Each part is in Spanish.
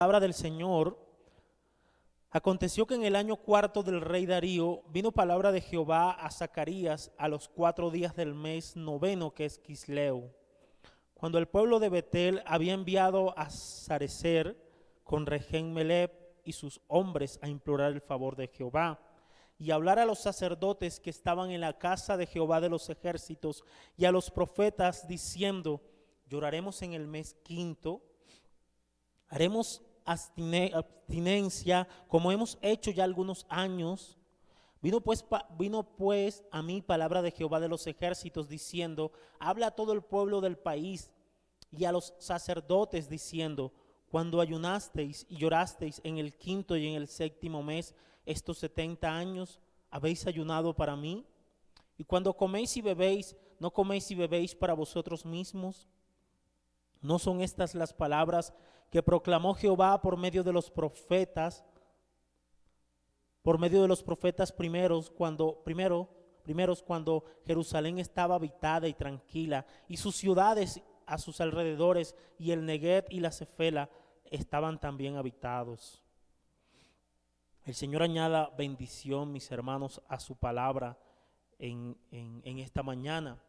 Palabra del Señor. Aconteció que en el año cuarto del rey Darío vino palabra de Jehová a Zacarías a los 4 días del mes noveno, que es Quisleu, cuando el pueblo de Betel había enviado a Sarecer con Regem-Meleb y sus hombres a implorar el favor de Jehová y hablar a los sacerdotes que estaban en la casa de Jehová de los ejércitos y a los profetas diciendo: lloraremos en el mes quinto, haremos abstinencia como hemos hecho ya algunos años. Vino pues a mí palabra de Jehová de los ejércitos diciendo: habla a todo el pueblo del país y a los sacerdotes diciendo: cuando ayunasteis y llorasteis en el quinto y en el séptimo mes, estos 70 años, ¿habéis ayunado para mí? Y cuando coméis y bebéis, ¿no coméis y bebéis para vosotros mismos? ¿No son estas las palabras que proclamó Jehová por medio de los profetas primeros, cuando Jerusalén estaba habitada y tranquila, y sus ciudades a sus alrededores, y el Negueb y la Cefela estaban también habitados? El Señor añada bendición, mis hermanos, a su palabra en esta mañana.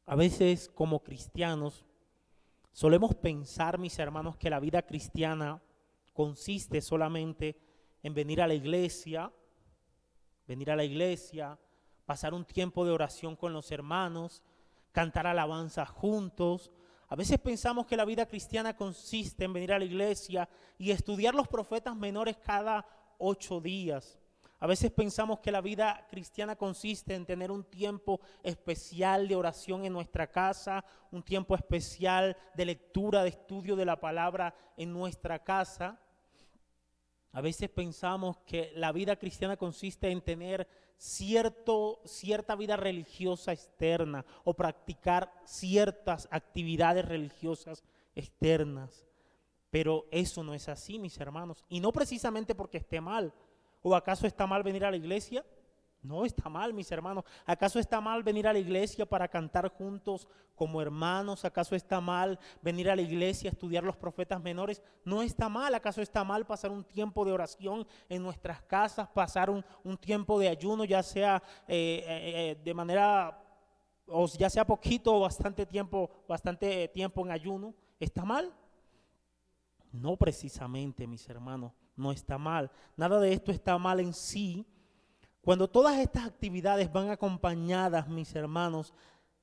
A veces, como cristianos, solemos pensar, mis hermanos, que la vida cristiana consiste solamente en venir a la iglesia, pasar un tiempo de oración con los hermanos, cantar alabanza juntos. A veces pensamos que la vida cristiana consiste en venir a la iglesia y estudiar los profetas menores cada 8 días. A veces pensamos que la vida cristiana consiste en tener un tiempo especial de oración en nuestra casa, un tiempo especial de lectura, de estudio de la palabra en nuestra casa. A veces pensamos que la vida cristiana consiste en tener cierta vida religiosa externa o practicar ciertas actividades religiosas externas. Pero eso no es así, mis hermanos. Y no precisamente porque esté mal. ¿O acaso está mal venir a la iglesia? No está mal, mis hermanos. ¿Acaso está mal venir a la iglesia para cantar juntos como hermanos? ¿Acaso está mal venir a la iglesia a estudiar los profetas menores? No está mal. ¿Acaso está mal pasar un tiempo de oración en nuestras casas, pasar un tiempo de ayuno, ya sea de manera, o ya sea poquito o bastante tiempo en ayuno? ¿Está mal? No precisamente, mis hermanos, no está mal. Nada de esto está mal en sí. Cuando todas estas actividades van acompañadas, mis hermanos,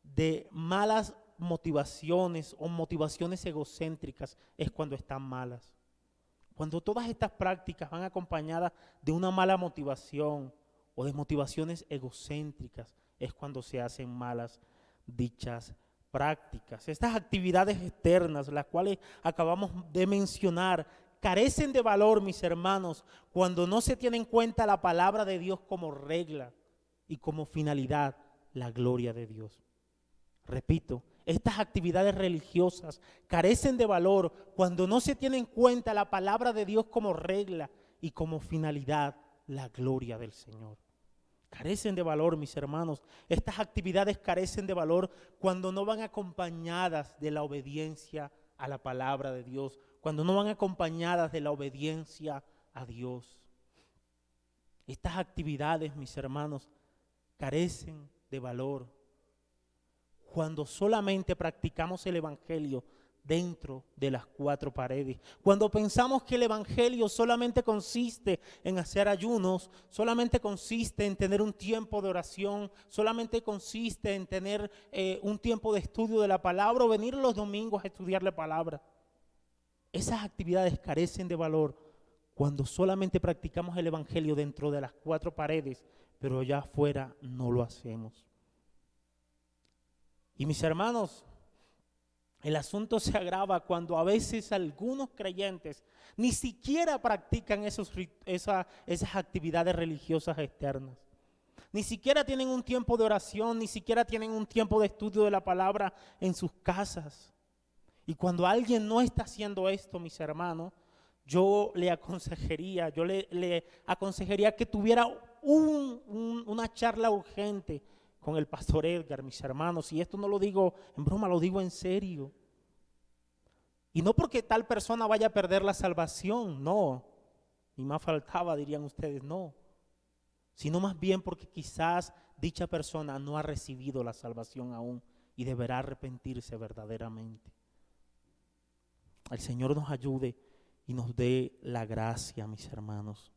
de malas motivaciones o motivaciones egocéntricas, es cuando están malas. Cuando todas estas prácticas van acompañadas de una mala motivación o de motivaciones egocéntricas, es cuando se hacen malas dichas prácticas. Estas actividades externas, las cuales acabamos de mencionar, carecen de valor, mis hermanos, cuando no se tiene en cuenta la palabra de Dios como regla y como finalidad, la gloria de Dios. Repito, estas actividades religiosas carecen de valor cuando no se tiene en cuenta la palabra de Dios como regla y como finalidad, la gloria del Señor. Carecen de valor, mis hermanos. Estas actividades carecen de valor cuando no van acompañadas de la obediencia a la palabra de Dios, cuando no van acompañadas de la obediencia a Dios. Estas actividades, mis hermanos, carecen de valor cuando solamente practicamos el evangelio dentro de las 4 paredes. Cuando pensamos que el evangelio solamente consiste en hacer ayunos, solamente consiste en tener un tiempo de oración, solamente consiste en tener un tiempo de estudio de la palabra o venir los domingos a estudiar la palabra. Esas actividades carecen de valor cuando solamente practicamos el evangelio dentro de las 4 paredes, pero allá afuera no lo hacemos. Y mis hermanos, el asunto se agrava cuando a veces algunos creyentes ni siquiera practican esas actividades religiosas externas. Ni siquiera tienen un tiempo de oración, ni siquiera tienen un tiempo de estudio de la palabra en sus casas. Y cuando alguien no está haciendo esto, mis hermanos, yo le aconsejaría que tuviera una charla urgente con el pastor Edgar, mis hermanos, y esto no lo digo en broma, lo digo en serio. Y no porque tal persona vaya a perder la salvación, no. Ni más faltaba, dirían ustedes, no. Sino más bien porque quizás dicha persona no ha recibido la salvación aún y deberá arrepentirse verdaderamente. El Señor nos ayude y nos dé la gracia, mis hermanos.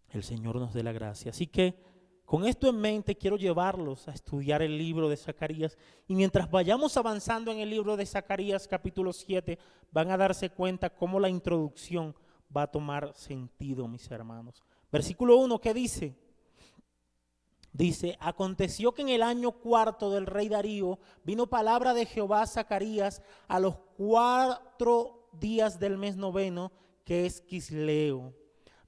El Señor nos dé la gracia. Así que con esto en mente quiero llevarlos a estudiar el libro de Zacarías, y mientras vayamos avanzando en el libro de Zacarías capítulo 7, van a darse cuenta cómo la introducción va a tomar sentido, mis hermanos. Versículo 1, ¿qué dice? Dice: aconteció que en el año cuarto del rey Darío vino palabra de Jehová a Zacarías a los 4 días del mes noveno, que es Quisleo.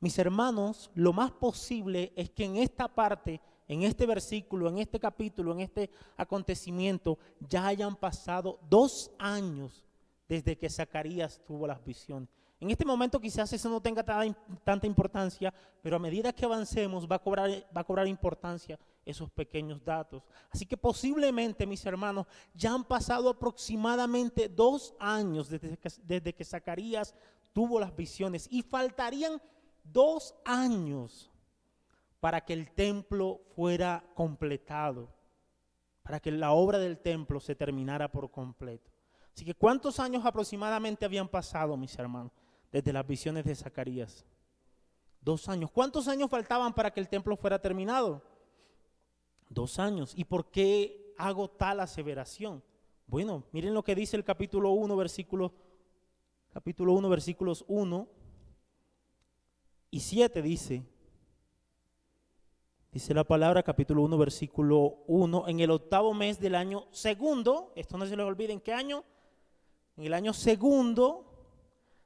Mis hermanos, lo más posible es que en esta parte, en este versículo, en este capítulo, en este acontecimiento, ya hayan pasado 2 años desde que Zacarías tuvo las visiones. En este momento quizás eso no tenga tanta importancia, pero a medida que avancemos va a cobrar importancia esos pequeños datos. Así que posiblemente, mis hermanos, ya han pasado aproximadamente 2 años desde que Zacarías tuvo las visiones, y faltarían 2 años para que el templo fuera completado, para que la obra del templo se terminara por completo. Así que ¿cuántos años aproximadamente habían pasado, mis hermanos, desde las visiones de Zacarías? 2 años. ¿Cuántos años faltaban para que el templo fuera terminado? 2 años. ¿Y por qué hago tal aseveración? Bueno, miren lo que dice el capítulo 1, versículos 1 y 7 dice la palabra, capítulo 1, versículo 1: en el 8º mes del año segundo, esto no se les olvide, ¿en qué año? En el año segundo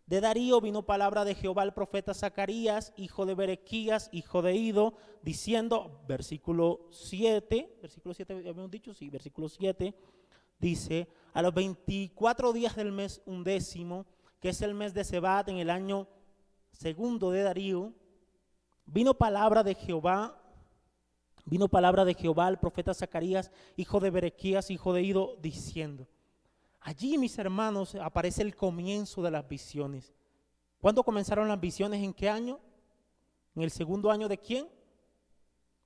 de Darío vino palabra de Jehová al profeta Zacarías, hijo de Berequías, hijo de Ido, diciendo, versículo 7, habíamos dicho, sí, versículo 7, dice: a los 24 días del mes 11, que es el mes de Sebat, en el año segundo de Darío, vino palabra de Jehová al profeta Zacarías, hijo de Berequías, hijo de Ido, diciendo. Allí, mis hermanos, aparece el comienzo de las visiones. ¿Cuándo comenzaron las visiones? ¿En qué año? ¿En el segundo año de quién?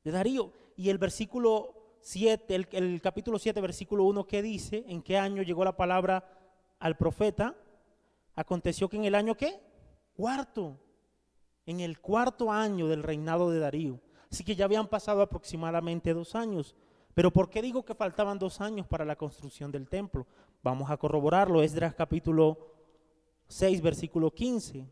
De Darío. Y el versículo 7, el capítulo 7, versículo 1, ¿qué dice? ¿En qué año llegó la palabra al profeta? Aconteció que en el año, ¿qué? Cuarto. En el 4º año del reinado de Darío. Así que ya habían pasado aproximadamente 2 años. Pero ¿por qué digo que faltaban 2 años para la construcción del templo? Vamos a corroborarlo. Esdras capítulo 6, versículo 15.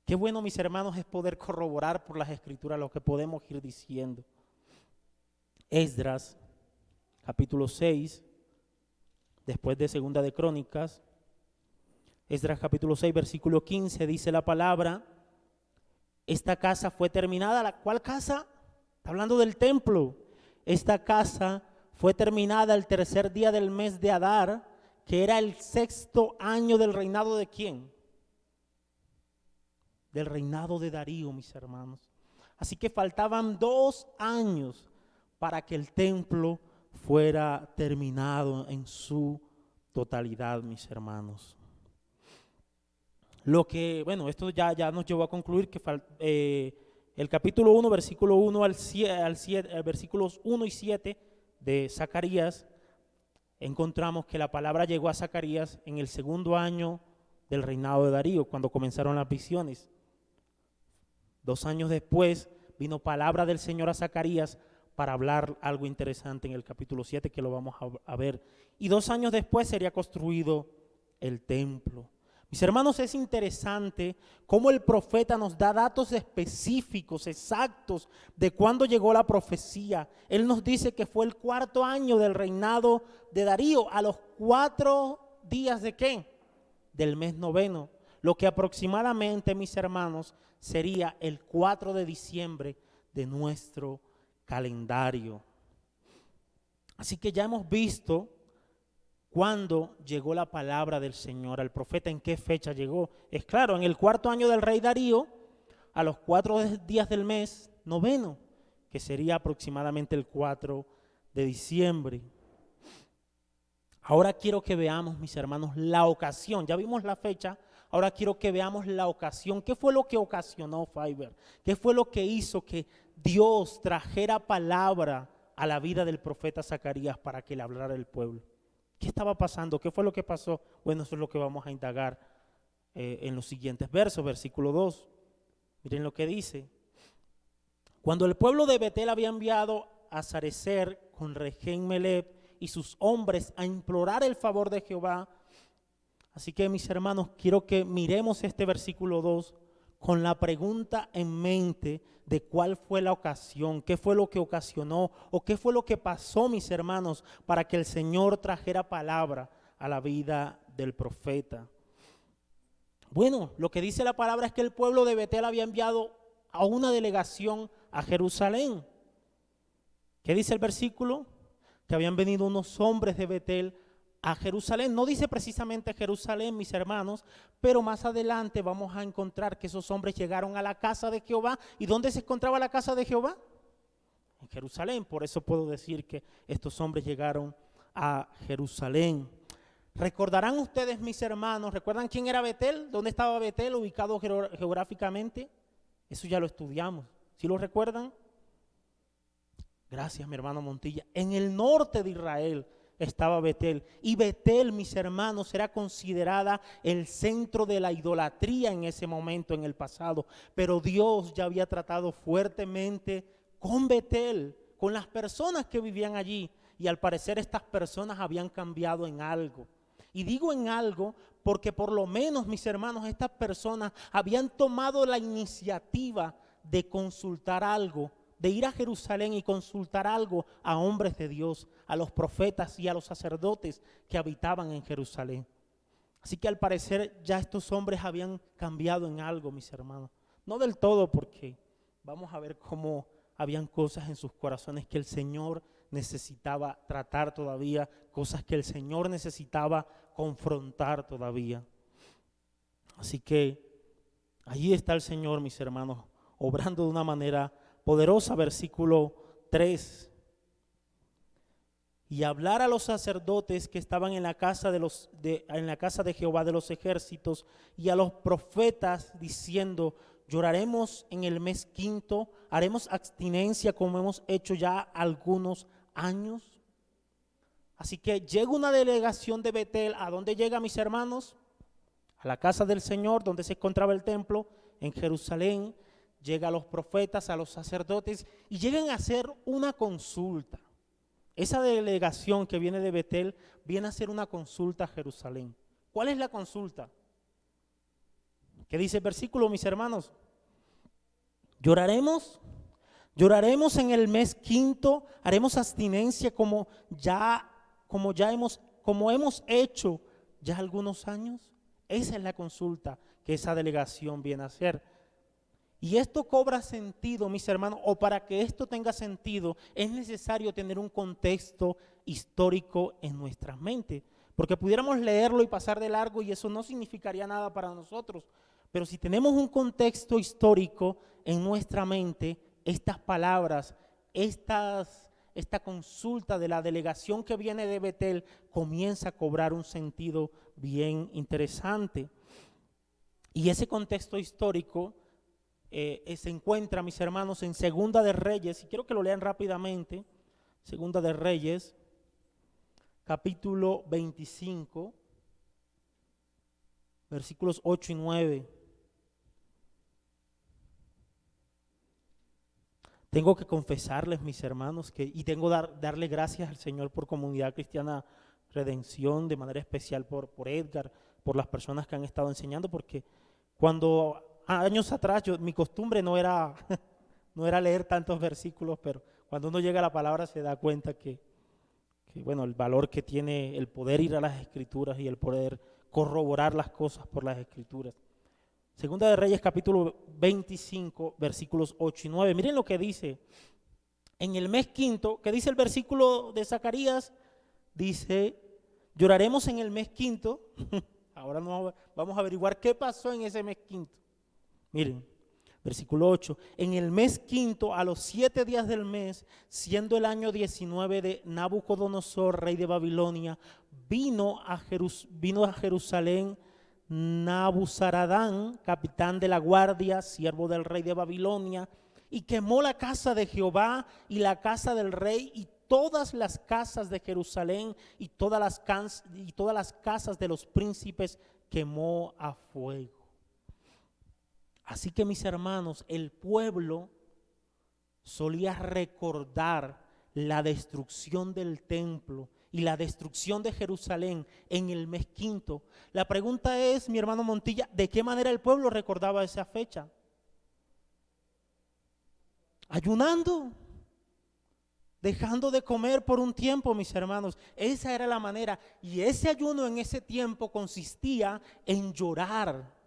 Qué bueno, mis hermanos, es poder corroborar por las escrituras lo que podemos ir diciendo. Esdras capítulo 6, después de Segunda de Crónicas. Esdras capítulo 6, versículo 15, dice la palabra: esta casa fue terminada. ¿La cuál casa? Está hablando del templo. Esta casa fue terminada el 3er día del mes de Adar, que era el 6º año del reinado ¿de quién? Del reinado de Darío, mis hermanos. Así que faltaban 2 años para que el templo fuera terminado en su totalidad, mis hermanos. Esto ya nos llevó a concluir que el capítulo 1, versículo 1 al 7, versículos 1 y 7 de Zacarías, encontramos que la palabra llegó a Zacarías en el 2º año del reinado de Darío, cuando comenzaron las visiones. 2 años después vino palabra del Señor a Zacarías para hablar algo interesante en el capítulo 7, que lo vamos a ver. Y 2 años después sería construido el templo. Mis hermanos, es interesante cómo el profeta nos da datos específicos, exactos, de cuándo llegó la profecía. Él nos dice que fue el 4º año del reinado de Darío, a los 4 días ¿de qué? Del mes noveno, lo que aproximadamente, mis hermanos, sería el 4 de diciembre de nuestro calendario. Así que ya hemos visto cuándo llegó la palabra del Señor al profeta, en qué fecha llegó. Es claro, en el 4º año del rey Darío, a los 4 días del mes noveno, que sería aproximadamente el 4 de diciembre. Ahora quiero que veamos, mis hermanos, la ocasión. Ya vimos la fecha, ahora quiero que veamos la ocasión. ¿Qué fue lo que ocasionó, Fiverr? ¿Qué fue lo que hizo que Dios trajera palabra a la vida del profeta Zacarías para que le hablara al pueblo? ¿Qué estaba pasando? ¿Qué fue lo que pasó? Bueno, eso es lo que vamos a indagar en los siguientes versos. Versículo 2. Miren lo que dice. Cuando el pueblo de Betel había enviado a Sarecer con Regem-Melech y sus hombres a implorar el favor de Jehová. Así que, mis hermanos, quiero que miremos este versículo 2 con la pregunta en mente de cuál fue la ocasión, qué fue lo que ocasionó o qué fue lo que pasó, mis hermanos, para que el Señor trajera palabra a la vida del profeta. Bueno, lo que dice la palabra es que el pueblo de Betel había enviado a una delegación a Jerusalén. ¿Qué dice el versículo? Que habían venido unos hombres de Betel a Jerusalén. No dice precisamente Jerusalén, mis hermanos, pero más adelante vamos a encontrar que esos hombres llegaron a la casa de Jehová. ¿Y dónde se encontraba la casa de Jehová? En Jerusalén. Por eso puedo decir que estos hombres llegaron a Jerusalén. ¿Recordarán ustedes, mis hermanos? ¿Recuerdan quién era Betel? ¿Dónde estaba Betel ubicado geográficamente? Eso ya lo estudiamos. ¿Sí lo recuerdan? Gracias, mi hermano Montilla. En el norte de Israel estaba Betel. Y Betel, mis hermanos, era considerada el centro de la idolatría en ese momento, en el pasado. Pero Dios ya había tratado fuertemente con Betel, con las personas que vivían allí. Y al parecer estas personas habían cambiado en algo. Y digo en algo porque por lo menos, mis hermanos, estas personas habían tomado la iniciativa de consultar algo, de ir a Jerusalén y consultar algo a hombres de Dios, a los profetas y a los sacerdotes que habitaban en Jerusalén. Así que al parecer ya estos hombres habían cambiado en algo, mis hermanos. No del todo, porque vamos a ver cómo habían cosas en sus corazones que el Señor necesitaba tratar todavía, cosas que el Señor necesitaba confrontar todavía. Así que allí está el Señor, mis hermanos, obrando de una manera poderosa. Versículo 3. Y hablar a los sacerdotes que estaban en la casa de Jehová de los ejércitos y a los profetas diciendo: lloraremos en el mes quinto, haremos abstinencia como hemos hecho ya algunos años. Así que llega una delegación de Betel. ¿A dónde llega, mis hermanos? A la casa del Señor, donde se encontraba el templo, en Jerusalén. Llega a los profetas, a los sacerdotes, y llegan a hacer una consulta. Esa delegación que viene de Betel viene a hacer una consulta a Jerusalén. ¿Cuál es la consulta? ¿Qué dice el versículo, mis hermanos? Lloraremos en el mes quinto, haremos abstinencia como hemos hecho ya algunos años. Esa es la consulta que esa delegación viene a hacer. Y esto cobra sentido, mis hermanos, o para que esto tenga sentido es necesario tener un contexto histórico en nuestras mentes, porque pudiéramos leerlo y pasar de largo y eso no significaría nada para nosotros. Pero si tenemos un contexto histórico en nuestra mente, estas palabras, esta consulta de la delegación que viene de Betel comienza a cobrar un sentido bien interesante. Y ese contexto histórico se encuentra, mis hermanos, en Segunda de Reyes, y quiero que lo lean rápidamente. Segunda de Reyes, capítulo 25, versículos 8 y 9. Tengo que confesarles, mis hermanos, y tengo que darle gracias al Señor por Comunidad Cristiana Redención, de manera especial por Edgar, por las personas que han estado enseñando, porque cuando años atrás mi costumbre no era leer tantos versículos, pero cuando uno llega a la palabra se da cuenta que bueno, el valor que tiene el poder ir a las Escrituras y el poder corroborar las cosas por las Escrituras. Segunda de Reyes, capítulo 25, versículos 8 y 9. Miren lo que dice. En el mes quinto, ¿qué dice el versículo de Zacarías? Dice: lloraremos en el mes quinto. Ahora vamos a averiguar qué pasó en ese mes quinto. Miren, Versículo 8, en el mes quinto, a los 7 días del mes, siendo el año 19 de Nabucodonosor, rey de Babilonia, vino a Jerusalén Nabuzaradán, capitán de la guardia, siervo del rey de Babilonia, y quemó la casa de Jehová y la casa del rey y todas las casas de Jerusalén y todas las casas de los príncipes quemó a fuego. Así que, mis hermanos, el pueblo solía recordar la destrucción del templo y la destrucción de Jerusalén en el mes quinto. La pregunta es, mi hermano Montilla, ¿de qué manera el pueblo recordaba esa fecha? Ayunando, dejando de comer por un tiempo, mis hermanos. Esa era la manera. Y ese ayuno en ese tiempo consistía en llorar.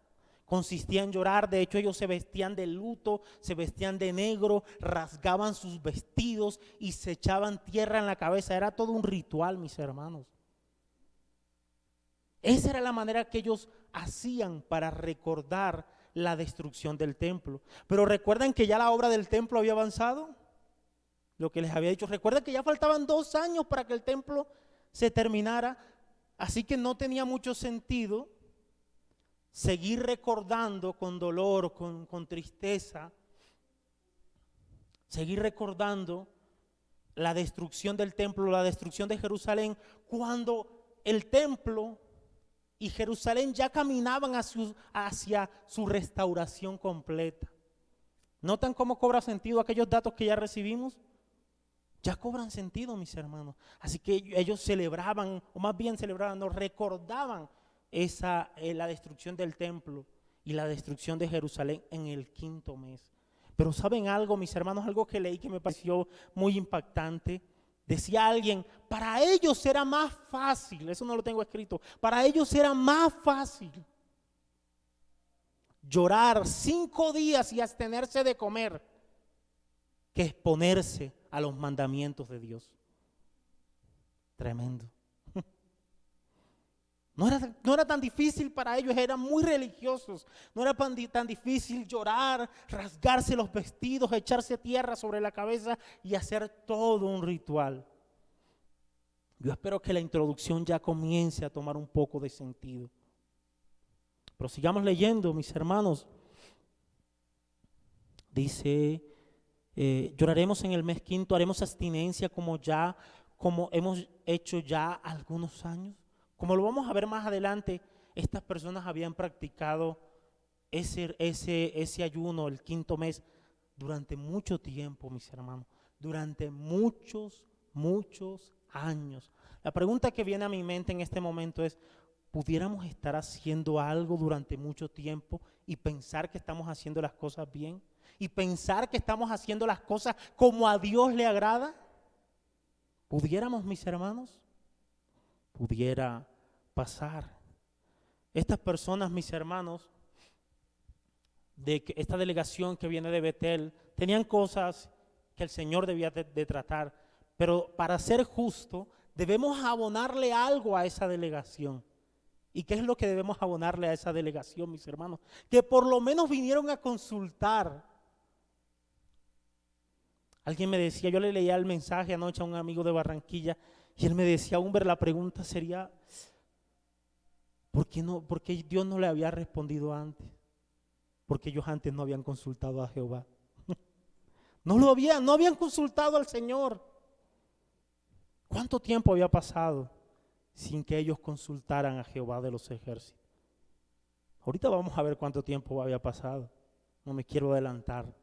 De hecho ellos se vestían de luto, se vestían de negro, rasgaban sus vestidos y se echaban tierra en la cabeza. Era todo un ritual, mis hermanos. Esa era la manera que ellos hacían para recordar la destrucción del templo. Pero recuerden que ya la obra del templo había avanzado. Lo que les había dicho, recuerden que ya faltaban 2 años para que el templo se terminara. Así que no tenía mucho sentido seguir recordando con dolor, con tristeza, seguir recordando la destrucción del templo, la destrucción de Jerusalén, cuando el templo y Jerusalén ya caminaban hacia su restauración completa. ¿Notan cómo cobra sentido aquellos datos que ya recibimos? Ya cobran sentido, mis hermanos. Así que ellos celebraban, o más bien celebraban, no, recordaban la destrucción del templo y la destrucción de Jerusalén en el quinto mes. Pero ¿saben algo, mis hermanos? Algo que leí que me pareció muy impactante. Decía alguien, para ellos era más fácil, eso no lo tengo escrito, para ellos era más fácil llorar 5 días y abstenerse de comer que exponerse a los mandamientos de Dios. Tremendo. No era tan difícil para ellos, eran muy religiosos. No era tan difícil llorar, rasgarse los vestidos, echarse tierra sobre la cabeza y hacer todo un ritual. Yo espero que la introducción ya comience a tomar un poco de sentido. Pero sigamos leyendo, mis hermanos. Dice, lloraremos en el mes quinto, haremos abstinencia como hemos hecho ya algunos años. Como lo vamos a ver más adelante, estas personas habían practicado ese ayuno, el quinto mes, durante mucho tiempo, mis hermanos, durante muchos años. La pregunta que viene a mi mente en este momento es, ¿pudiéramos estar haciendo algo durante mucho tiempo y pensar que estamos haciendo las cosas bien? ¿Y pensar que estamos haciendo las cosas como a Dios le agrada? ¿Pudiéramos, mis hermanos? Pudiera pasar. Estas personas, mis hermanos, esta delegación que viene de Betel, tenían cosas que el Señor debía de tratar, pero para ser justo, debemos abonarle algo a esa delegación. ¿Y qué es lo que debemos abonarle a esa delegación, mis hermanos? Que por lo menos vinieron a consultar. Alguien me decía, yo le leía el mensaje anoche a un amigo de Barranquilla, y él me decía, Humber, la pregunta sería, ¿por qué Dios no le había respondido antes? Porque ellos antes no habían consultado a Jehová. No habían consultado al Señor. ¿Cuánto tiempo había pasado sin que ellos consultaran a Jehová de los ejércitos? Ahorita vamos a ver cuánto tiempo había pasado. No me quiero adelantar.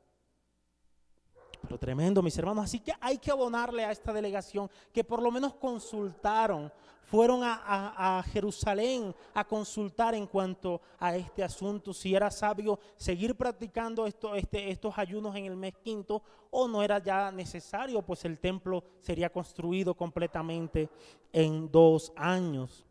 Pero tremendo, mis hermanos. Así que hay que abonarle a esta delegación que por lo menos consultaron, fueron a Jerusalén a consultar en cuanto a este asunto, si era sabio seguir practicando estos ayunos en el mes quinto o no era ya necesario, pues el templo sería construido completamente en 2 años.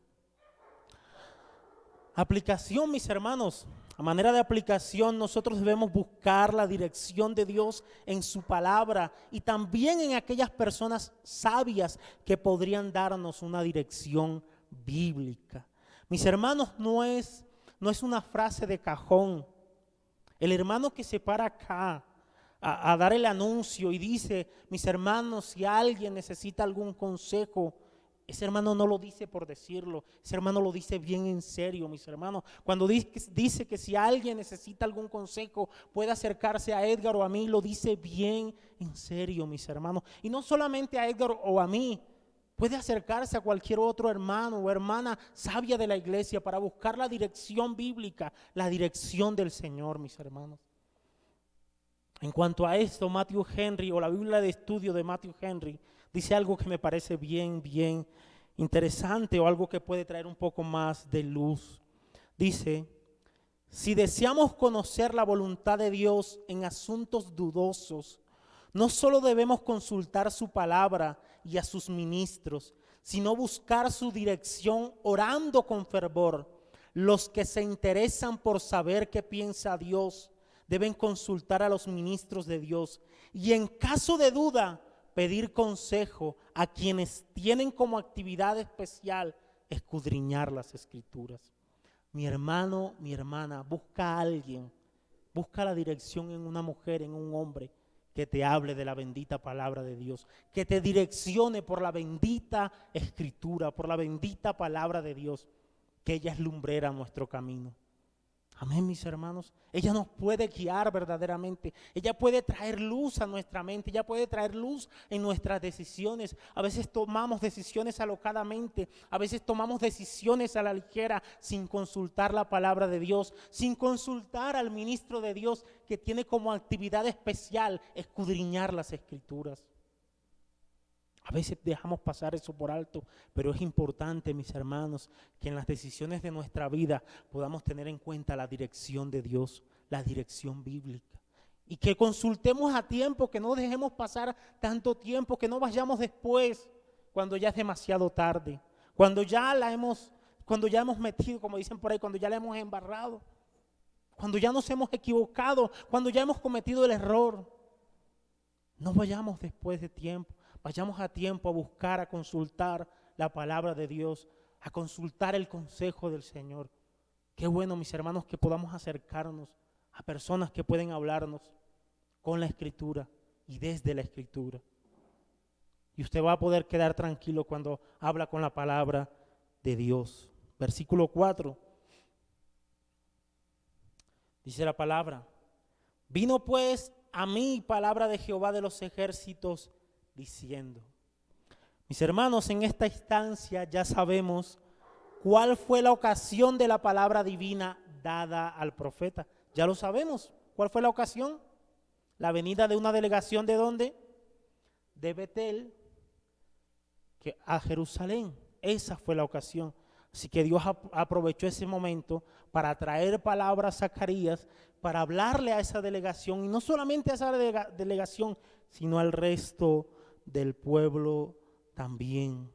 Aplicación, mis hermanos. A manera de aplicación, nosotros debemos buscar la dirección de Dios en su palabra y también en aquellas personas sabias que podrían darnos una dirección bíblica. Mis hermanos, no es una frase de cajón El hermano que se para acá a dar el anuncio y dice, mis hermanos, si alguien necesita algún consejo, ese hermano no lo dice por decirlo, ese hermano lo dice bien en serio, mis hermanos. Cuando dice que si alguien necesita algún consejo, puede acercarse a Edgar o a mí, lo dice bien en serio, mis hermanos. Y no solamente a Edgar o a mí, puede acercarse a cualquier otro hermano o hermana sabia de la iglesia para buscar la dirección bíblica, la dirección del Señor, mis hermanos. En cuanto a esto, Matthew Henry, o la Biblia de estudio de Matthew Henry, dice algo que me parece bien interesante, o algo que puede traer un poco más de luz. Dice, si deseamos conocer la voluntad de Dios en asuntos dudosos, no solo debemos consultar su palabra y a sus ministros, sino buscar su dirección orando con fervor. Los que se interesan por saber qué piensa Dios deben consultar a los ministros de Dios y en caso de duda pedir consejo a quienes tienen como actividad especial escudriñar las Escrituras. Mi hermano, mi hermana, busca a alguien, busca la dirección en una mujer, en un hombre que te hable de la bendita palabra de Dios, que te direccione por la bendita Escritura, por la bendita palabra de Dios, que ella es lumbrera a nuestro camino. Amén, mis hermanos. Ella nos puede guiar verdaderamente. Ella puede traer luz a nuestra mente. Ella puede traer luz en nuestras decisiones. A veces tomamos decisiones alocadamente. A veces tomamos decisiones a la ligera sin consultar la palabra de Dios, sin consultar al ministro de Dios que tiene como actividad especial escudriñar las Escrituras. A veces dejamos pasar eso por alto, pero es importante, mis hermanos, que en las decisiones de nuestra vida podamos tener en cuenta la dirección de Dios, la dirección bíblica. Y que consultemos a tiempo, que no dejemos pasar tanto tiempo, que no vayamos después, cuando ya es demasiado tarde, cuando ya hemos metido, como dicen por ahí, cuando ya la hemos embarrado, cuando ya nos hemos equivocado, cuando ya hemos cometido el error. No vayamos después de tiempo. Vayamos a tiempo a buscar, a consultar la palabra de Dios, a consultar el consejo del Señor. Qué bueno, mis hermanos, que podamos acercarnos a personas que pueden hablarnos con la Escritura y desde la Escritura. Y usted va a poder quedar tranquilo cuando habla con la palabra de Dios. Versículo 4. Dice la palabra: vino pues a mí palabra de Jehová de los ejércitos, diciendo. Mis hermanos, en esta instancia ya sabemos cuál fue la ocasión de la palabra divina dada al profeta. Ya lo sabemos. ¿Cuál fue la ocasión? La venida de una delegación, ¿de dónde? De Betel a Jerusalén. Esa fue la ocasión. Así que Dios aprovechó ese momento para traer palabra a Zacarías, para hablarle a esa delegación, y no solamente a esa delegación, sino al resto del pueblo también.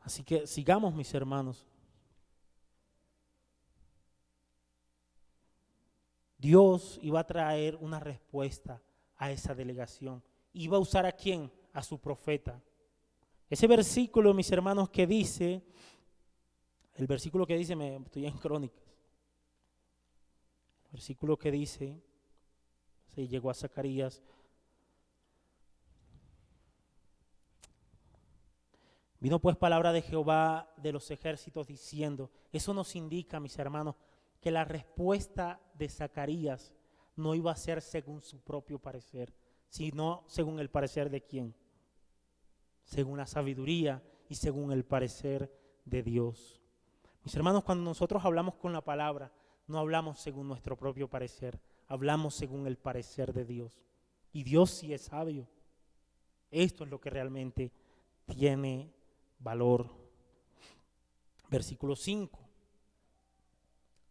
Así que sigamos, mis hermanos. Dios iba a traer una respuesta a esa delegación. ¿Iba a usar a quién? A su profeta. Ese versículo, mis hermanos, que dice, el versículo que dice, estoy en Crónicas, el versículo que dice, se llegó a Zacarías, vino pues palabra de Jehová de los ejércitos diciendo. Eso nos indica, mis hermanos, que la respuesta de Zacarías no iba a ser según su propio parecer, sino según el parecer de quién, según la sabiduría y según el parecer de Dios. Mis hermanos, cuando nosotros hablamos con la palabra, no hablamos según nuestro propio parecer, hablamos según el parecer de Dios. Y Dios sí es sabio. Esto es lo que realmente tiene valor. Versículo 5.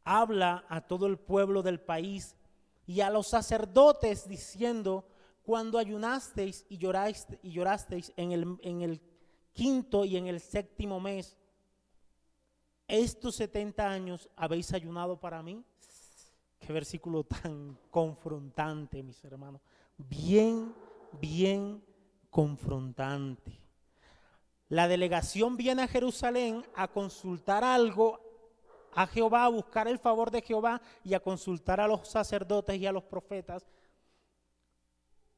Habla a todo el pueblo del país y a los sacerdotes diciendo: cuando ayunasteis y llorasteis en el quinto y en el séptimo mes, estos 70 años habéis ayunado para mí. Qué versículo tan confrontante, mis hermanos. Bien confrontante. La delegación viene a Jerusalén a consultar algo a Jehová, a buscar el favor de Jehová y a consultar a los sacerdotes y a los profetas.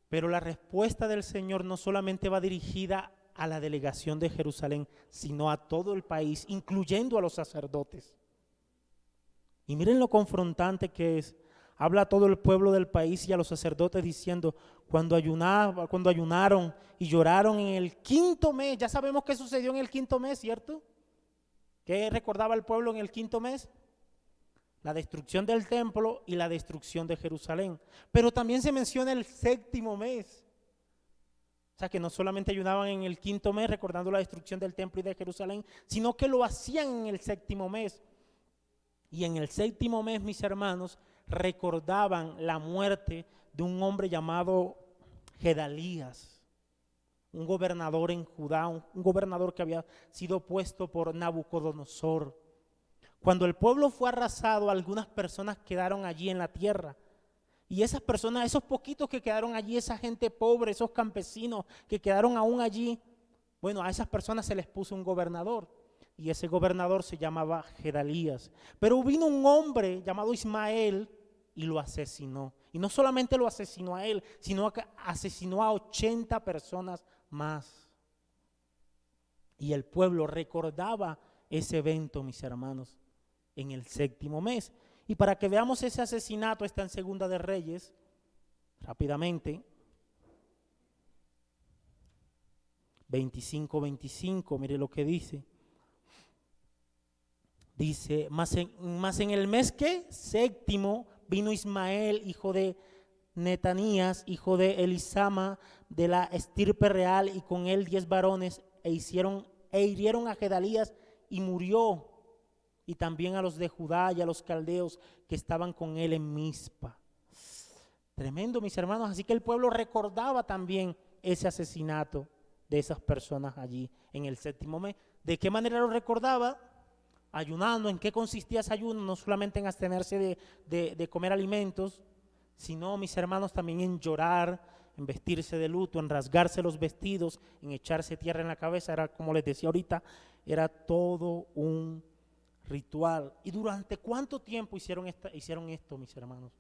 Pero la respuesta del Señor no solamente va dirigida a la delegación de Jerusalén, sino a todo el país, incluyendo a los sacerdotes. Y miren lo confrontante que es. Habla a todo el pueblo del país y a los sacerdotes diciendo, cuando ayunaron y lloraron en el 5.º mes, ya sabemos qué sucedió en el 5.º mes, ¿cierto? ¿Qué recordaba el pueblo en el 5.º mes? La destrucción del templo y la destrucción de Jerusalén. Pero también se menciona el 7.º mes. O sea que no solamente ayunaban en el 5.º mes recordando la destrucción del templo y de Jerusalén, sino que lo hacían en el 7.º mes. Y en el 7.º mes, mis hermanos, recordaban la muerte de un hombre llamado Gedalías, un gobernador en Judá, un gobernador que había sido puesto por Nabucodonosor. Cuando el pueblo fue arrasado, algunas personas quedaron allí en la tierra. Y esas personas, esos poquitos que quedaron allí, esa gente pobre, esos campesinos que quedaron aún allí, bueno, a esas personas se les puso un gobernador. Y ese gobernador se llamaba Gedalías. Pero vino un hombre llamado Ismael y lo asesinó. Y no solamente lo asesinó a él, sino que asesinó a 80 personas más. Y el pueblo recordaba ese evento, mis hermanos, en el 7.º mes. Y para que veamos ese asesinato, está en Segunda de Reyes, rápidamente. 25:25, mire lo que dice. Dice, mas en el mes que 7.º vino Ismael, hijo de Netanías, hijo de Elisama, de la estirpe real, y con él 10 varones, e hirieron a Gedalías y murió, y también a los de Judá y a los caldeos que estaban con él en Mizpa. Tremendo, mis hermanos. Así que el pueblo recordaba también ese asesinato de esas personas allí en el 7.º mes. ¿De qué manera lo recordaba? Ayunando. ¿En qué consistía ese ayuno? No solamente en abstenerse de comer alimentos, sino, mis hermanos, también en llorar, en vestirse de luto, en rasgarse los vestidos, en echarse tierra en la cabeza. Era, como les decía ahorita, era todo un ritual. ¿Y durante cuánto tiempo hicieron esto, mis hermanos?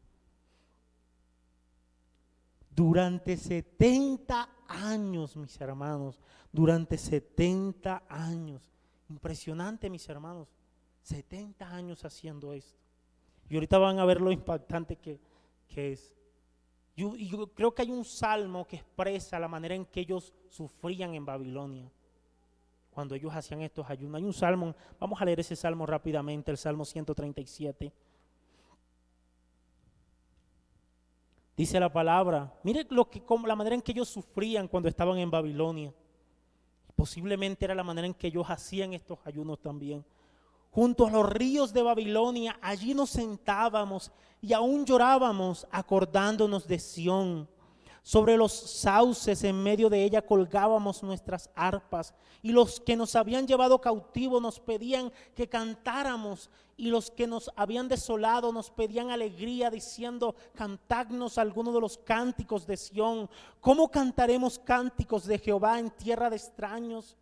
Durante 70 años, mis hermanos. Durante 70 años. Impresionante, mis hermanos. 70 años haciendo esto. Y ahorita van a ver lo impactante que es. Yo creo que hay un salmo que expresa la manera en que ellos sufrían en Babilonia cuando ellos hacían estos ayunos. Hay un salmo, vamos a leer ese salmo rápidamente, el Salmo 137. Dice la palabra, mire la manera en que ellos sufrían cuando estaban en Babilonia. Posiblemente era la manera en que ellos hacían estos ayunos también. Junto a los ríos de Babilonia, allí nos sentábamos y aún llorábamos acordándonos de Sión. Sobre los sauces en medio de ella colgábamos nuestras arpas, y los que nos habían llevado cautivo nos pedían que cantáramos, y los que nos habían desolado nos pedían alegría, diciendo, cantadnos alguno de los cánticos de Sión. ¿Cómo cantaremos cánticos de Jehová en tierra de extraños?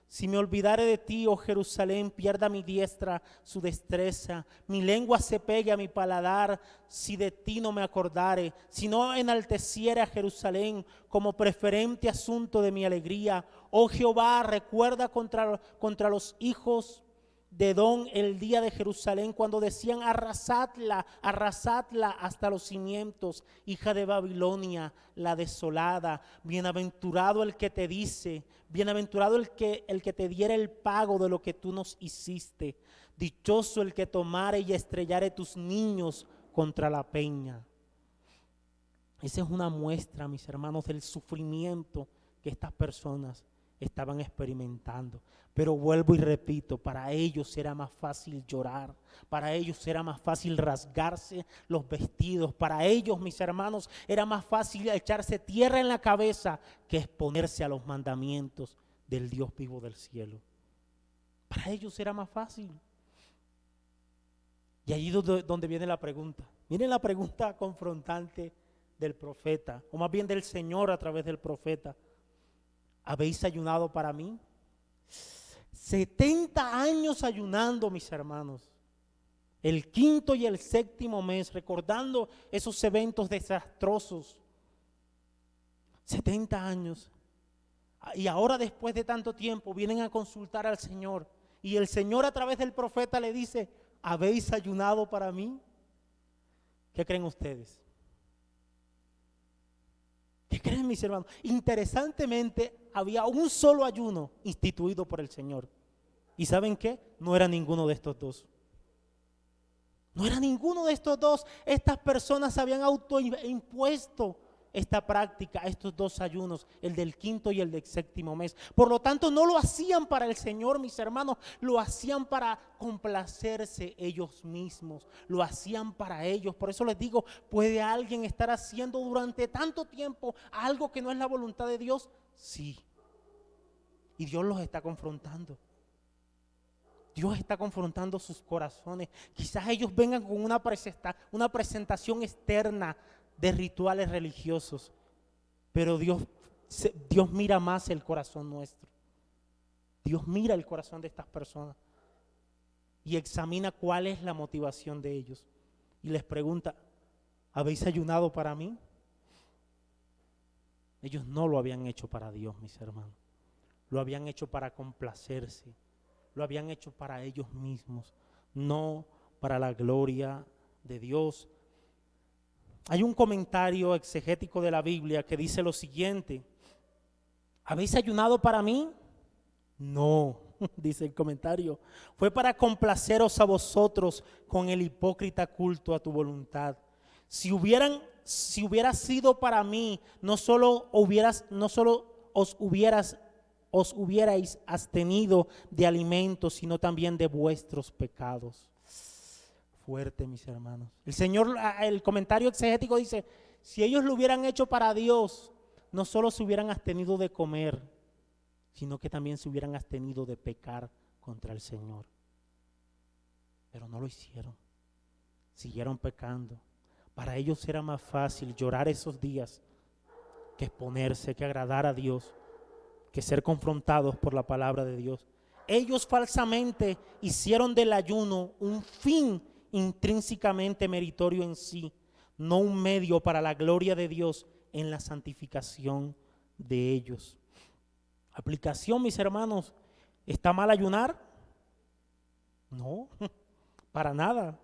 Si me olvidare de ti, oh Jerusalén, pierda mi diestra su destreza, mi lengua se pegue a mi paladar, si de ti no me acordare, si no enalteciere a Jerusalén como preferente asunto de mi alegría. Oh Jehová, recuerda contra los hijos de Edom el día de Jerusalén, cuando decían, arrasadla hasta los cimientos, hija de Babilonia, la desolada. Bienaventurado el que te dice, bienaventurado el que te diera el pago de lo que tú nos hiciste. Dichoso el que tomare y estrellare tus niños contra la peña. Esa es una muestra, mis hermanos, del sufrimiento que estas personas estaban experimentando. Pero vuelvo y repito, para ellos era más fácil llorar, para ellos era más fácil rasgarse los vestidos, para ellos, mis hermanos, era más fácil echarse tierra en la cabeza que exponerse a los mandamientos del Dios vivo del cielo. Para ellos era más fácil. Y allí donde viene la pregunta. Miren la pregunta confrontante del profeta, o más bien del Señor a través del profeta. ¿Habéis ayunado para mí? 70 años ayunando, mis hermanos. El quinto y el séptimo mes, recordando esos eventos desastrosos. 70 años. Y ahora, después de tanto tiempo, vienen a consultar al Señor. Y el Señor, a través del profeta, le dice: ¿habéis ayunado para mí? ¿Qué creen ustedes? ¿Qué creen, mis hermanos? Interesantemente, había un solo ayuno instituido por el Señor. ¿Y saben qué? No era ninguno de estos dos. No era ninguno de estos dos. Estas personas habían autoimpuesto esta práctica, estos dos ayunos, el del quinto y el del séptimo mes. Por lo tanto, no lo hacían para el Señor, mis hermanos, lo hacían para complacerse ellos mismos, lo hacían para ellos. Por eso les digo, ¿puede alguien estar haciendo durante tanto tiempo algo que no es la voluntad de Dios? Sí. Y Dios los está confrontando. Dios está confrontando sus corazones. Quizás ellos vengan con una presentación externa de rituales religiosos, pero Dios mira más el corazón nuestro. Dios mira el corazón de estas personas y examina cuál es la motivación de ellos. Y les pregunta: ¿habéis ayunado para mí? Ellos no lo habían hecho para Dios, mis hermanos. Lo habían hecho para complacerse. Lo habían hecho para ellos mismos, no para la gloria de Dios. Hay un comentario exegético de la Biblia que dice lo siguiente: ¿habéis ayunado para mí? No, dice el comentario, fue para complaceros a vosotros con el hipócrita culto a tu voluntad. Si hubiera sido para mí, no solo os hubierais abstenido de alimentos, sino también de vuestros pecados. Fuerte, mis hermanos. El comentario exegético dice: si ellos lo hubieran hecho para Dios, no solo se hubieran abstenido de comer, sino que también se hubieran abstenido de pecar contra el Señor. Pero no lo hicieron. Siguieron pecando. Para ellos era más fácil llorar esos días que exponerse, que agradar a Dios, que ser confrontados por la palabra de Dios. Ellos falsamente hicieron del ayuno un fin intrínsecamente meritorio en sí, no un medio para la gloria de Dios en la santificación de ellos. Aplicación, mis hermanos: ¿está mal ayunar? No, para nada.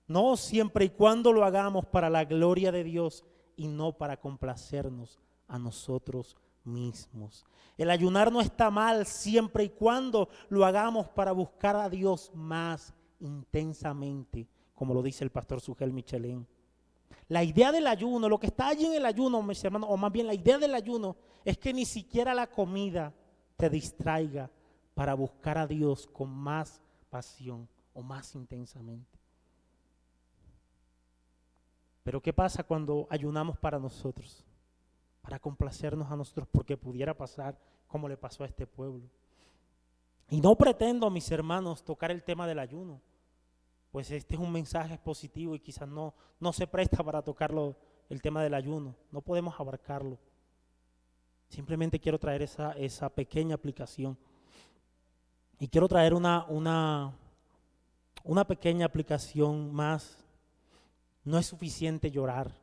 No, siempre y cuando lo hagamos para la gloria de Dios y no para complacernos a nosotros mismos. El ayunar no está mal siempre y cuando lo hagamos para buscar a Dios más intensamente, como lo dice el pastor Sugel Michelén. La idea del ayuno, lo que está allí en el ayuno, mis hermanos, o más bien la idea del ayuno, es que ni siquiera la comida te distraiga para buscar a Dios con más pasión o más intensamente. Pero ¿qué pasa cuando ayunamos para nosotros? Para complacernos a nosotros, porque pudiera pasar como le pasó a este pueblo. Y no pretendo, mis hermanos, tocar el tema del ayuno, pues este es un mensaje positivo y quizás no se presta para tocarlo, el tema del ayuno. No podemos abarcarlo. Simplemente quiero traer esa pequeña aplicación. Y quiero traer una pequeña aplicación más. No es suficiente llorar.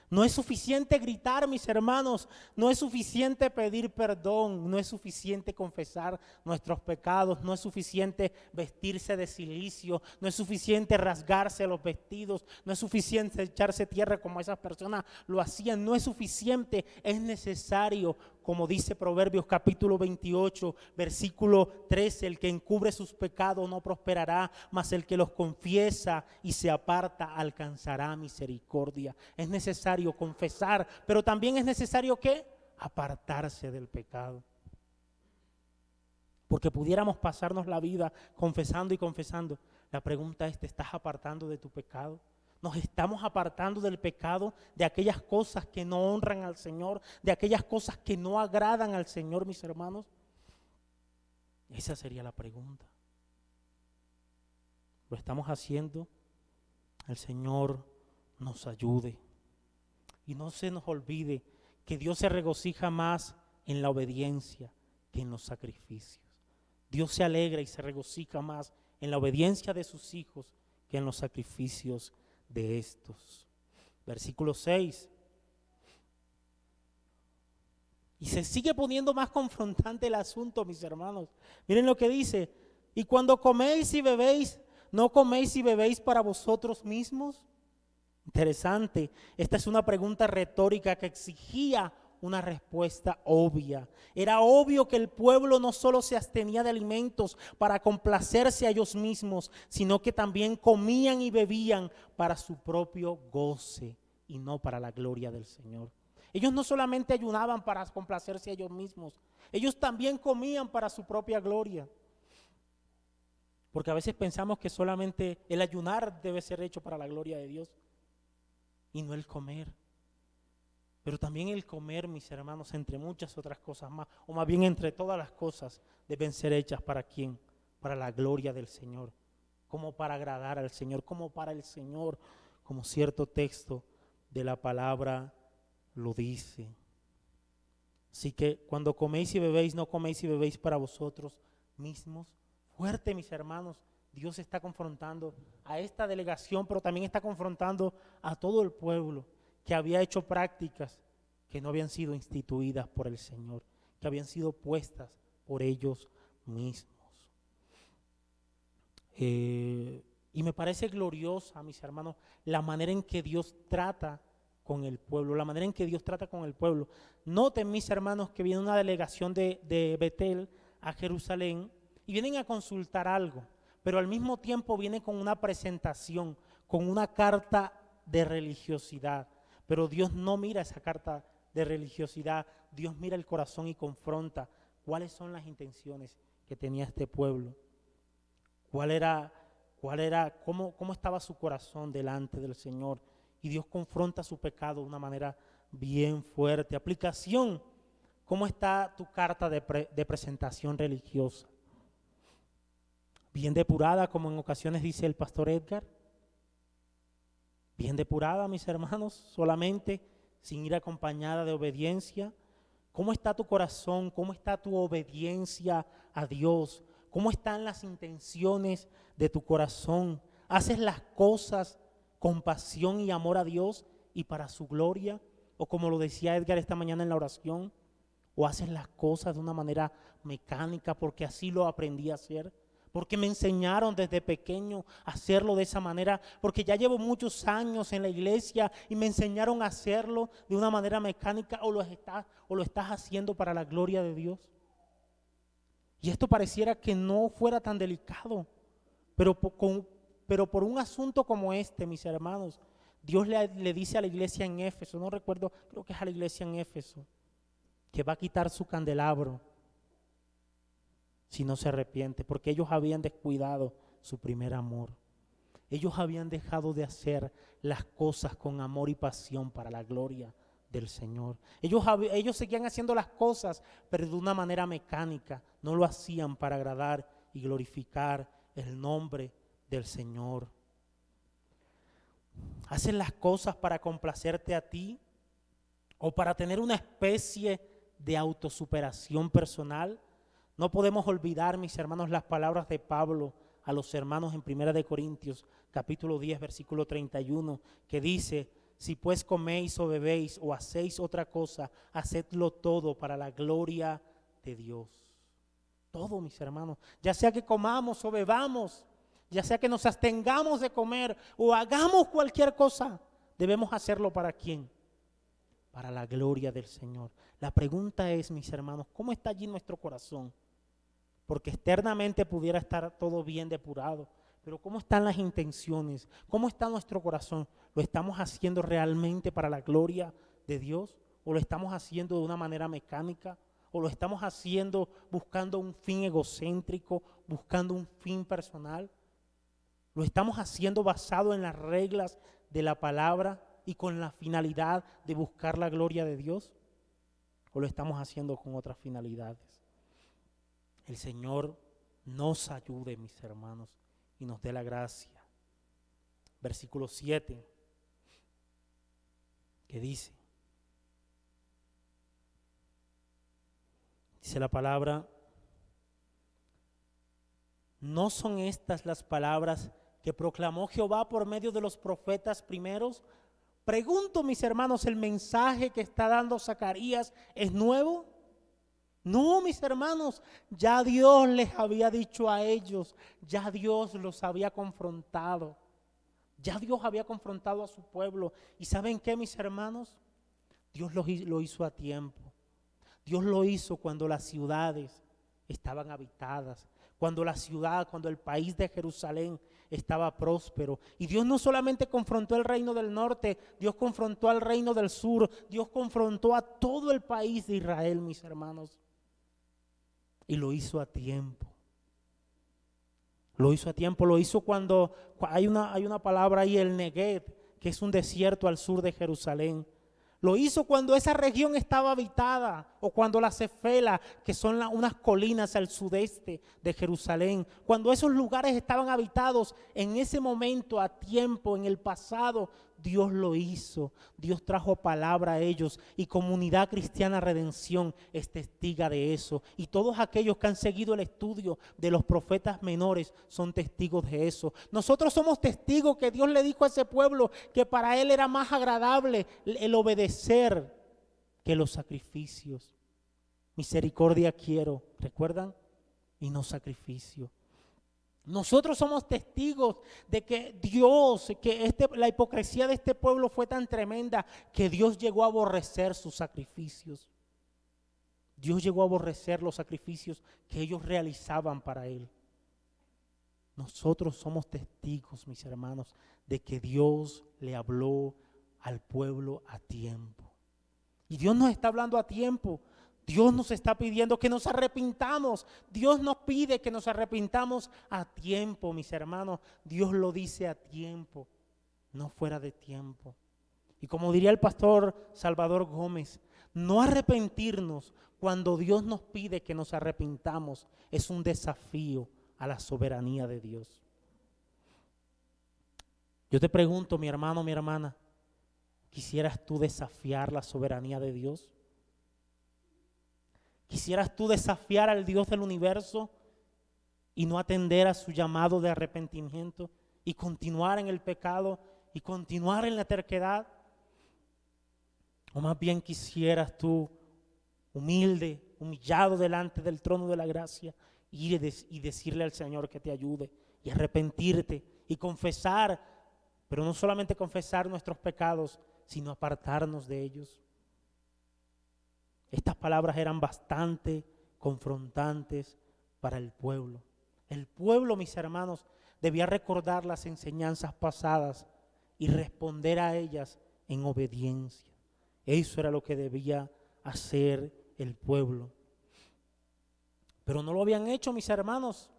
No es suficiente gritar, mis hermanos. No es suficiente pedir perdón. No es suficiente confesar nuestros pecados. No es suficiente vestirse de cilicio. No es suficiente rasgarse los vestidos. No es suficiente echarse tierra como esas personas lo hacían. No es suficiente. Es necesario, como dice Proverbios capítulo 28, versículo 13, el que encubre sus pecados no prosperará, mas el que los confiesa y se aparta alcanzará misericordia. Es necesario confesar, pero también es necesario ¿qué? Apartarse del pecado. Porque pudiéramos pasarnos la vida confesando y confesando. La pregunta es: ¿te estás apartando de tu pecado? Nos estamos apartando del pecado, de aquellas cosas que no honran al Señor, de aquellas cosas que no agradan al Señor, mis hermanos. Esa sería la pregunta. ¿Lo estamos haciendo? El Señor nos ayude. Y no se nos olvide que Dios se regocija más en la obediencia que en los sacrificios. Dios se alegra y se regocija más en la obediencia de sus hijos que en los sacrificios de estos. Versículo 6. Y se sigue poniendo más confrontante el asunto, mis hermanos. Miren lo que dice: y cuando coméis y bebéis, ¿no coméis y bebéis para vosotros mismos? Interesante. Esta es una pregunta retórica que exigía una respuesta obvia. Era obvio que el pueblo no solo se abstenía de alimentos para complacerse a ellos mismos, sino que también comían y bebían para su propio goce y no para la gloria del Señor. Ellos no solamente ayunaban para complacerse a ellos mismos, ellos también comían para su propia gloria. Porque a veces pensamos que solamente el ayunar debe ser hecho para la gloria de Dios y no el comer. Pero también el comer, mis hermanos, entre muchas otras cosas más, o más bien entre todas las cosas, deben ser hechas ¿para quién? Para la gloria del Señor, como para agradar al Señor, como para el Señor, como cierto texto de la palabra lo dice. Así que cuando coméis y bebéis, no coméis y bebéis para vosotros mismos. Fuerte, mis hermanos, Dios está confrontando a esta delegación, pero también está confrontando a todo el pueblo que había hecho prácticas que no habían sido instituidas por el Señor, que habían sido puestas por ellos mismos. Y me parece gloriosa, mis hermanos, la manera en que Dios trata con el pueblo, la manera en que Dios trata con el pueblo. Noten, mis hermanos, que viene una delegación de Betel a Jerusalén y vienen a consultar algo, pero al mismo tiempo viene con una presentación, con una carta de religiosidad. Pero Dios no mira esa carta de religiosidad, Dios mira el corazón y confronta cuáles son las intenciones que tenía este pueblo, cómo estaba su corazón delante del Señor. Y Dios confronta su pecado de una manera bien fuerte. Aplicación: ¿cómo está tu carta de presentación religiosa? ¿Bien depurada, como en ocasiones dice el pastor Edgar? ¿Bien depurada, mis hermanos? Solamente, sin ir acompañada de obediencia. ¿Cómo está tu corazón? ¿Cómo está tu obediencia a Dios? ¿Cómo están las intenciones de tu corazón? ¿Haces las cosas con pasión y amor a Dios y para su gloria? O como lo decía Edgar esta mañana en la oración, ¿o haces las cosas de una manera mecánica porque así lo aprendí a hacer? Porque me enseñaron desde pequeño a hacerlo de esa manera, porque ya llevo muchos años en la iglesia y me enseñaron a hacerlo de una manera mecánica, o lo estás haciendo para la gloria de Dios. Y esto pareciera que no fuera tan delicado, pero por un asunto como este, mis hermanos, Dios le dice a la iglesia en Éfeso, no recuerdo, creo que es a la iglesia en Éfeso, que va a quitar su candelabro si no se arrepiente, porque ellos habían descuidado su primer amor. Ellos habían dejado de hacer las cosas con amor y pasión para la gloria del Señor. Ellos seguían haciendo las cosas, pero de una manera mecánica. No lo hacían para agradar y glorificar el nombre del Señor. ¿Hacen las cosas para complacerte a ti o para tener una especie de autosuperación personal? No podemos olvidar, mis hermanos, las palabras de Pablo a los hermanos en 1 Corintios, capítulo 10, versículo 31, que dice: si pues coméis o bebéis o hacéis otra cosa, hacedlo todo para la gloria de Dios. Todo, mis hermanos, ya sea que comamos o bebamos, ya sea que nos abstengamos de comer o hagamos cualquier cosa, debemos hacerlo ¿para quién? Para la gloria del Señor. La pregunta es, mis hermanos, ¿cómo está allí nuestro corazón? Porque externamente pudiera estar todo bien depurado, pero ¿cómo están las intenciones? ¿Cómo está nuestro corazón? ¿Lo estamos haciendo realmente para la gloria de Dios? ¿O lo estamos haciendo de una manera mecánica? ¿O lo estamos haciendo buscando un fin egocéntrico, buscando un fin personal? ¿Lo estamos haciendo basado en las reglas de la palabra y con la finalidad de buscar la gloria de Dios? ¿O lo estamos haciendo con otras finalidades? El Señor nos ayude, mis hermanos, y nos dé la gracia. Versículo 7, que dice la palabra: ¿no son estas las palabras que proclamó Jehová por medio de los profetas primeros. Pregunto, mis hermanos, ¿el mensaje que está dando Zacarías es nuevo? No, mis hermanos, ya Dios les había dicho a ellos, ya Dios los había confrontado, ya Dios había confrontado a su pueblo. ¿Y saben qué, mis hermanos? Dios lo hizo a tiempo. Dios lo hizo cuando las ciudades estaban habitadas, cuando el país de Jerusalén estaba próspero. Y Dios no solamente confrontó el reino del norte, Dios confrontó al reino del sur, Dios confrontó a todo el país de Israel, mis hermanos. Y lo hizo a tiempo. Lo hizo a tiempo, lo hizo cuando hay una palabra ahí, el Negev, que es un desierto al sur de Jerusalén. Lo hizo cuando esa región estaba habitada, o cuando la Cefela, que son unas colinas al sudeste de Jerusalén, cuando esos lugares estaban habitados. En ese momento, a tiempo, en el pasado, Dios lo hizo. Dios trajo palabra a ellos, y Comunidad Cristiana Redención es testiga de eso. Y todos aquellos que han seguido el estudio de los profetas menores son testigos de eso. Nosotros somos testigos que Dios le dijo a ese pueblo que para él era más agradable el obedecer que los sacrificios. Misericordia quiero, ¿recuerdan? Y no sacrificio. Nosotros somos testigos de que Dios, la hipocresía de este pueblo fue tan tremenda que Dios llegó a aborrecer sus sacrificios. Dios llegó a aborrecer los sacrificios que ellos realizaban para Él. Nosotros somos testigos, mis hermanos, de que Dios le habló al pueblo a tiempo. Y Dios nos está hablando a tiempo. Dios nos está pidiendo que nos arrepintamos. Dios nos pide que nos arrepintamos a tiempo, mis hermanos. Dios lo dice a tiempo, no fuera de tiempo. Y como diría el pastor Salvador Gómez, no arrepentirnos cuando Dios nos pide que nos arrepintamos es un desafío a la soberanía de Dios. Yo te pregunto, mi hermano, mi hermana, ¿quisieras tú desafiar la soberanía de Dios? ¿Quisieras tú desafiar al Dios del universo y no atender a su llamado de arrepentimiento y continuar en el pecado y continuar en la terquedad? ¿O más bien quisieras tú, humillado delante del trono de la gracia, ir y decirle al Señor que te ayude y arrepentirte y confesar, pero no solamente confesar nuestros pecados, sino apartarnos de ellos? Estas palabras eran bastante confrontantes para el pueblo. El pueblo, mis hermanos, debía recordar las enseñanzas pasadas y responder a ellas en obediencia. Eso era lo que debía hacer el pueblo. Pero no lo habían hecho, mis hermanos.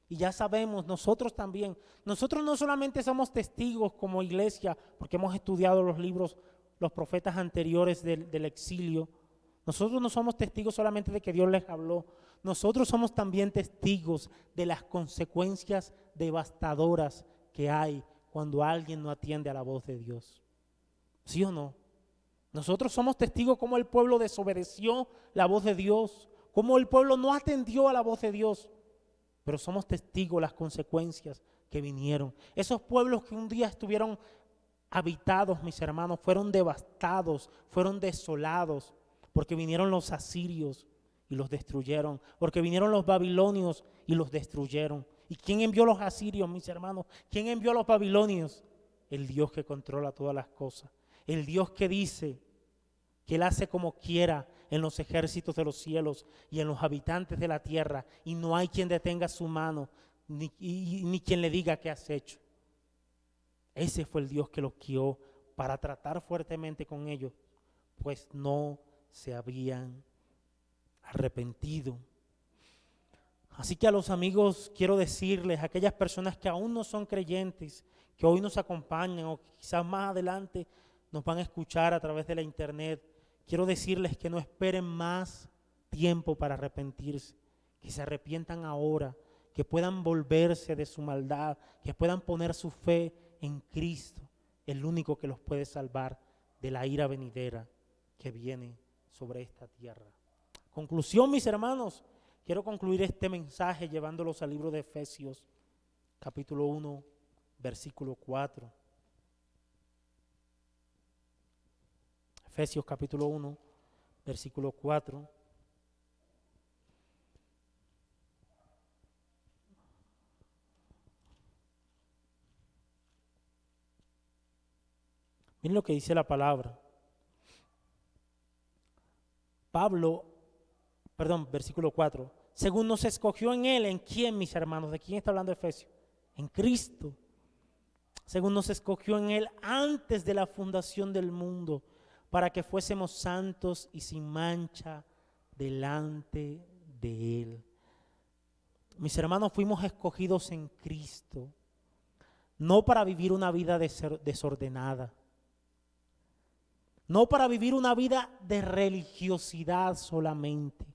Y ya sabemos, nosotros también. Nosotros no solamente somos testigos como iglesia, porque hemos estudiado los libros, los profetas anteriores del exilio. Nosotros no somos testigos solamente de que Dios les habló. Nosotros somos también testigos de las consecuencias devastadoras que hay cuando alguien no atiende a la voz de Dios. ¿Sí o no? Nosotros somos testigos cómo el pueblo desobedeció la voz de Dios, cómo el pueblo no atendió a la voz de Dios. Pero somos testigos de las consecuencias que vinieron. Esos pueblos que un día estuvieron habitados, mis hermanos, fueron devastados, fueron desolados, porque vinieron los asirios y los destruyeron, porque vinieron los babilonios y los destruyeron. ¿Y quién envió los asirios, mis hermanos? ¿Quién envió a los babilonios? El Dios que controla todas las cosas. El Dios que dice que Él hace como quiera en los ejércitos de los cielos y en los habitantes de la tierra, y no hay quien detenga su mano, ni quien le diga qué has hecho. Ese fue el Dios que los guió para tratar fuertemente con ellos, pues no se habían arrepentido. Así que a los amigos quiero decirles, a aquellas personas que aún no son creyentes, que hoy nos acompañan o quizás más adelante nos van a escuchar a través de la internet, quiero decirles que no esperen más tiempo para arrepentirse, que se arrepientan ahora, que puedan volverse de su maldad, que puedan poner su fe en Cristo, el único que los puede salvar de la ira venidera que viene sobre esta tierra. Conclusión, mis hermanos, quiero concluir este mensaje llevándolos al libro de Efesios, capítulo 1, versículo 4. Efesios capítulo 1, versículo 4. Miren lo que dice la palabra. Versículo 4. Según nos escogió en Él, ¿en quién, mis hermanos? ¿De quién está hablando Efesios? En Cristo. Según nos escogió en Él antes de la fundación del mundo, para que fuésemos santos y sin mancha delante de Él. Mis hermanos, fuimos escogidos en Cristo, no para vivir una vida desordenada, no para vivir una vida de religiosidad solamente.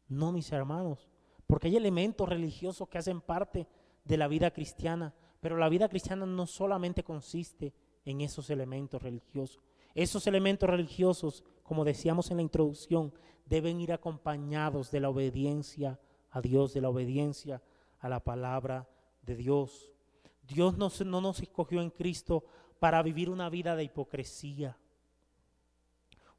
No, mis hermanos, porque hay elementos religiosos que hacen parte de la vida cristiana, pero la vida cristiana no solamente consiste en esos elementos religiosos. Esos elementos religiosos, como decíamos en la introducción, deben ir acompañados de la obediencia a Dios, de la obediencia a la palabra de Dios. Dios no nos escogió en Cristo para vivir una vida de hipocresía.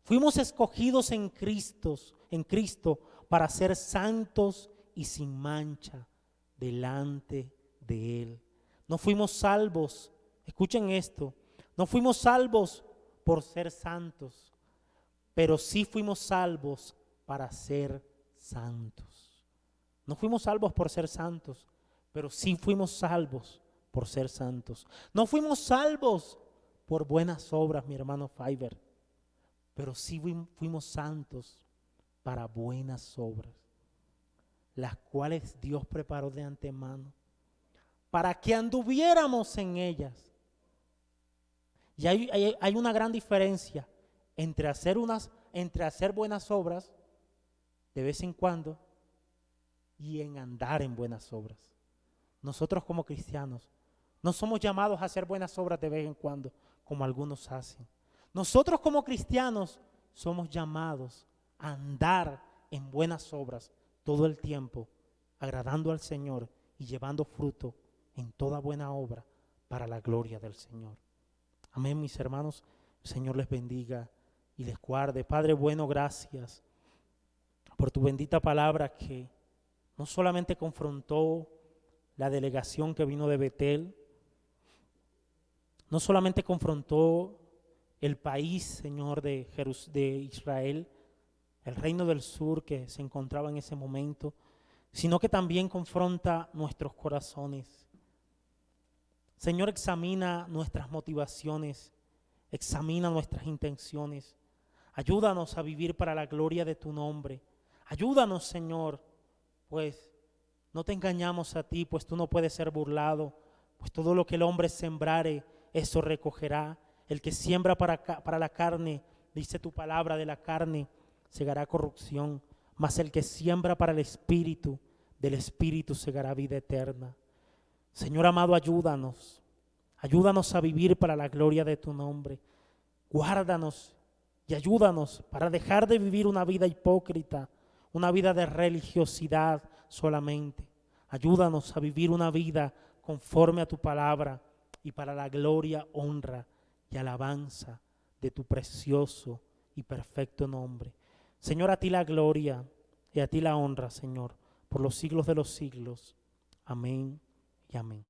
Fuimos escogidos en Cristo para ser santos y sin mancha delante de Él. No fuimos salvos, escuchen esto, no fuimos salvos por ser santos, pero sí fuimos salvos para ser santos. No fuimos salvos por ser santos, pero sí fuimos salvos por ser santos. No fuimos salvos por buenas obras, mi hermano Fiverr, pero sí fuimos santos para buenas obras, las cuales Dios preparó de antemano para que anduviéramos en ellas. Y hay una gran diferencia entre hacer buenas obras de vez en cuando y en andar en buenas obras. Nosotros como cristianos no somos llamados a hacer buenas obras de vez en cuando, como algunos hacen. Nosotros como cristianos somos llamados a andar en buenas obras todo el tiempo, agradando al Señor y llevando fruto en toda buena obra para la gloria del Señor. Amén, mis hermanos. El Señor les bendiga y les guarde. Padre bueno, gracias por tu bendita palabra que no solamente confrontó la delegación que vino de Betel, no solamente confrontó el país, Señor, de Israel, el reino del sur que se encontraba en ese momento, sino que también confronta nuestros corazones. Señor, examina nuestras motivaciones, examina nuestras intenciones. Ayúdanos a vivir para la gloria de tu nombre. Ayúdanos, Señor, pues no te engañamos a ti, pues tú no puedes ser burlado, pues todo lo que el hombre sembrare, eso recogerá. El que siembra para la carne, dice tu palabra, de la carne segará corrupción, mas el que siembra para el Espíritu, del Espíritu segará vida eterna. Señor amado, ayúdanos a vivir para la gloria de tu nombre. Guárdanos y ayúdanos para dejar de vivir una vida hipócrita, una vida de religiosidad solamente. Ayúdanos a vivir una vida conforme a tu palabra y para la gloria, honra y alabanza de tu precioso y perfecto nombre. Señor, a ti la gloria y a ti la honra, Señor, por los siglos de los siglos. Amén y amén.